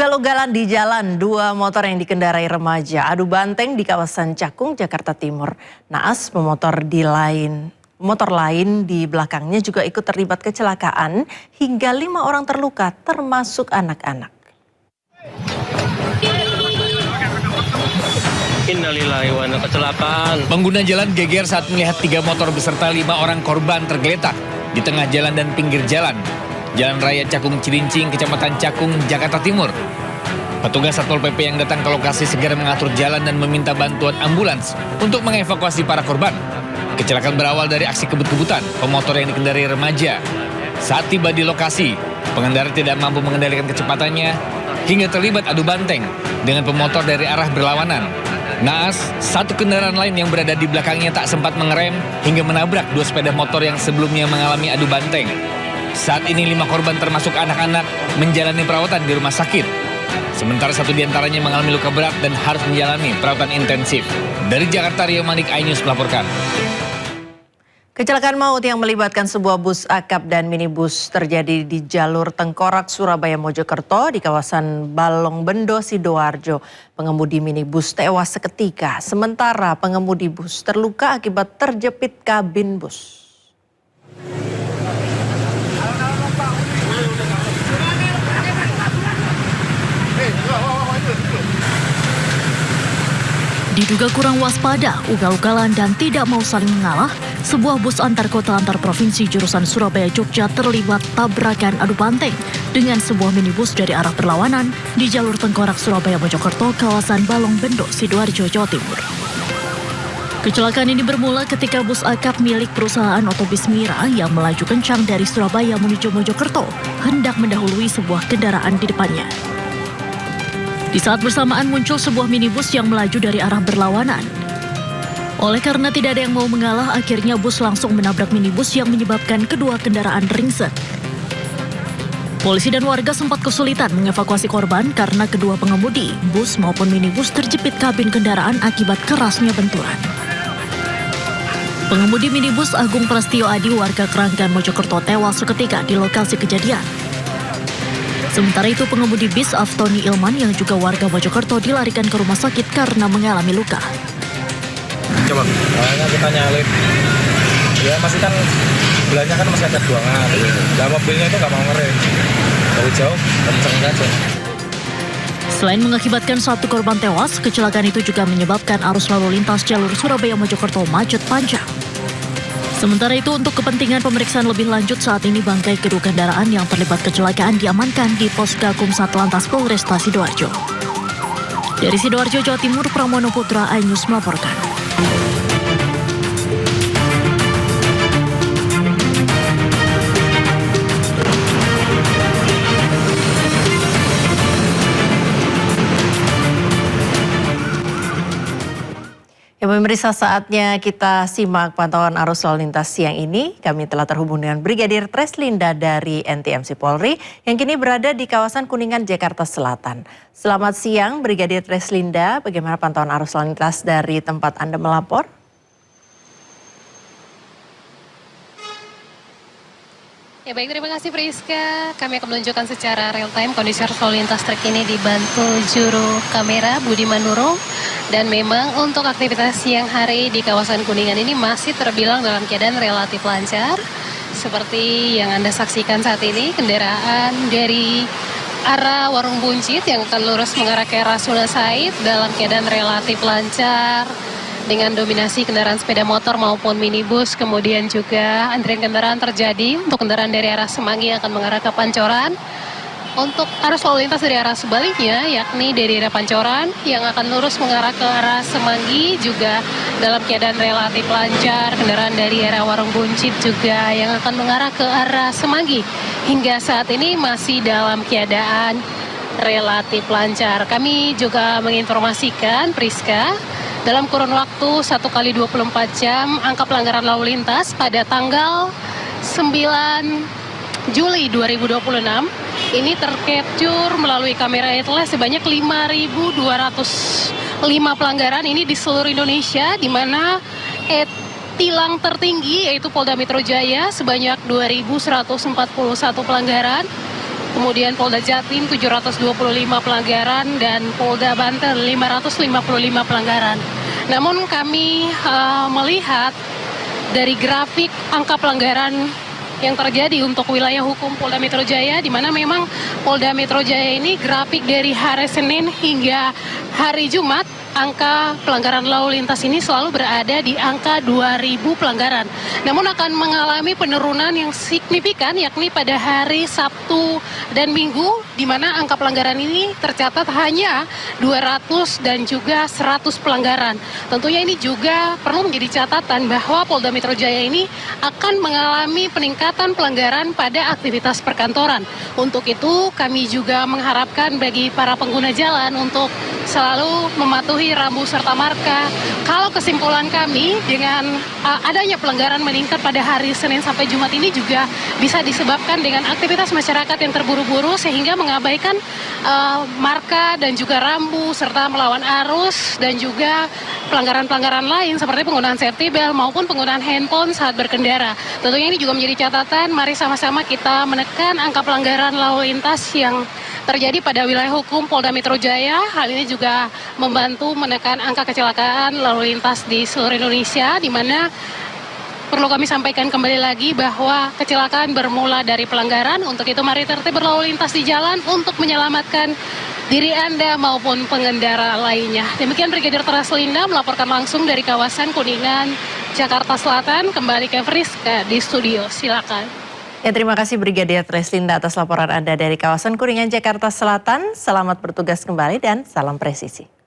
Ugal-ugalan di jalan, dua motor yang dikendarai remaja adu banteng di kawasan Cakung, Jakarta Timur. Naas motor lain di belakangnya juga ikut terlibat kecelakaan hingga 5 orang terluka termasuk anak-anak. Innalillahi wa inna kecelakaan. Pengguna jalan geger saat melihat 3 motor beserta 5 orang korban tergeletak di tengah jalan dan pinggir jalan. Jalan Raya Cakung Cilincing, Kecamatan Cakung, Jakarta Timur. Petugas Satpol PP yang datang ke lokasi segera mengatur jalan dan meminta bantuan ambulans untuk mengevakuasi para korban. Kecelakaan berawal dari aksi kebut-kebutan pemotor yang dikendarai remaja. Saat tiba di lokasi, pengendara tidak mampu mengendalikan kecepatannya hingga terlibat adu banteng dengan pemotor dari arah berlawanan. Naas, satu kendaraan lain yang berada di belakangnya tak sempat mengerem hingga menabrak 2 sepeda motor yang sebelumnya mengalami adu banteng. Saat ini 5 korban termasuk anak-anak menjalani perawatan di rumah sakit. Sementara 1 diantaranya mengalami luka berat dan harus menjalani perawatan intensif. Dari Jakarta, Rio Manik, iNews melaporkan. Kecelakaan maut yang melibatkan sebuah bus akap dan minibus terjadi di jalur Tengkorak, Surabaya, Mojokerto di kawasan Balongbendo, Sidoarjo. Pengemudi minibus tewas seketika, sementara pengemudi bus terluka akibat terjepit kabin bus. Diduga kurang waspada, ugal-ugalan dan tidak mau saling mengalah, sebuah bus antar kota antar provinsi jurusan Surabaya Jogja terlibat tabrakan adu banteng dengan sebuah minibus dari arah berlawanan di jalur Tengkorak Surabaya Mojokerto, kawasan Balongbendo, Sidoarjo, Jawa Timur. Kecelakaan ini bermula ketika bus akap milik perusahaan otobus Mira yang melaju kencang dari Surabaya menuju Mojokerto hendak mendahului sebuah kendaraan di depannya. Di saat bersamaan muncul sebuah minibus yang melaju dari arah berlawanan. Oleh karena tidak ada yang mau mengalah, akhirnya bus langsung menabrak minibus yang menyebabkan kedua kendaraan ringsek. Polisi dan warga sempat kesulitan mengevakuasi korban karena kedua pengemudi, bus maupun minibus terjepit kabin kendaraan akibat kerasnya benturan. Pengemudi minibus Agung Prastio Adi warga Keranggan, Mojokerto tewas seketika di lokasi kejadian. Sementara itu pengemudi bis Aftoni Ilman yang juga warga Mojokerto dilarikan ke rumah sakit karena mengalami luka. Coba, awalnya kita nyalip, ya masih kan belanya kan masih ada buangan, nah mobilnya itu nggak mau ngerem, dari jauh kenceng aja. Selain mengakibatkan 1 korban tewas, kecelakaan itu juga menyebabkan arus lalu lintas jalur Surabaya Mojokerto macet panjang. Sementara itu untuk kepentingan pemeriksaan lebih lanjut saat ini bangkai kedua kendaraan yang terlibat kecelakaan diamankan di pos Gakum Satlantas Polresta Sidoarjo. Dari Sidoarjo, Jawa Timur, Pramono Putra, iNews melaporkan. Ya pemirsa, saatnya kita simak pantauan arus lalu lintas siang ini. Kami telah terhubung dengan Brigadir Treslinda dari NTMC Polri yang kini berada di kawasan Kuningan, Jakarta Selatan. Selamat siang Brigadir Treslinda, bagaimana pantauan arus lalu lintas dari tempat Anda melapor? Ya baik, terima kasih Friska. Kami akan menunjukkan secara real time kondisi arus lalu lintas terkini dibantu juru kamera Budiman Nurung. Dan memang untuk aktivitas siang hari di kawasan Kuningan ini masih terbilang dalam keadaan relatif lancar. Seperti yang Anda saksikan saat ini, kendaraan dari arah Warung Buncit yang akan lurus mengarah ke arah Sunan Said dalam keadaan relatif lancar. Dengan dominasi kendaraan sepeda motor maupun minibus, kemudian juga antrian kendaraan terjadi untuk kendaraan dari arah Semanggi yang akan mengarah ke Pancoran. Untuk arus lalu lintas dari arah sebaliknya, yakni dari arah Pancoran yang akan lurus mengarah ke arah Semanggi juga dalam keadaan relatif lancar. Kendaraan dari arah Warung Buncit juga yang akan mengarah ke arah Semanggi hingga saat ini masih dalam keadaan relatif lancar. Kami juga menginformasikan Priska, dalam kurun waktu 1 kali 24 jam, angka pelanggaran lalu lintas pada tanggal 9 Juli 2026 ini tercapture melalui kamera ETLAS sebanyak 5.205 pelanggaran ini di seluruh Indonesia, di mana tilang tertinggi yaitu Polda Metro Jaya sebanyak 2.141 pelanggaran. kemudian Polda Jatim 725 pelanggaran, dan Polda Banten 555 pelanggaran. Namun kami melihat dari grafik angka pelanggaran yang terjadi untuk wilayah hukum Polda Metro Jaya, di mana memang Polda Metro Jaya ini grafik dari hari Senin hingga hari Jumat, angka pelanggaran lalu lintas ini selalu berada di angka 2.000 pelanggaran. Namun akan mengalami penurunan yang signifikan, yakni pada hari Sabtu dan Minggu, di mana angka pelanggaran ini tercatat hanya 200 dan juga 100 pelanggaran. Tentunya ini juga perlu menjadi catatan bahwa Polda Metro Jaya ini akan mengalami peningkatan pelanggaran pada aktivitas perkantoran. Untuk itu kami juga mengharapkan bagi para pengguna jalan untuk selalu mematuhi rambu serta marka. Kalau kesimpulan kami dengan adanya pelanggaran meningkat pada hari Senin sampai Jumat ini juga bisa disebabkan dengan aktivitas masyarakat yang terburu-buru sehingga mengabaikan marka dan juga rambu serta melawan arus, dan juga pelanggaran-pelanggaran lain seperti penggunaan safety belt maupun penggunaan handphone saat berkendara. Tentunya ini juga menjadi catatan, mari sama-sama kita menekan angka pelanggaran lalu lintas yang terjadi pada wilayah hukum Polda Metro Jaya. Hal ini juga membantu menekan angka kecelakaan lalu lintas di seluruh Indonesia, di mana perlu kami sampaikan kembali lagi bahwa kecelakaan bermula dari pelanggaran. Untuk itu mari tertib berlalu lintas di jalan untuk menyelamatkan diri Anda maupun pengendara lainnya. Demikian Brigadir Treslinda melaporkan langsung dari kawasan Kuningan, Jakarta Selatan. Kembali ke Friska di studio, silakan. Ya, terima kasih Brigadir Treslinda atas laporan Anda dari kawasan Kuningan, Jakarta Selatan. Selamat bertugas kembali dan salam presisi.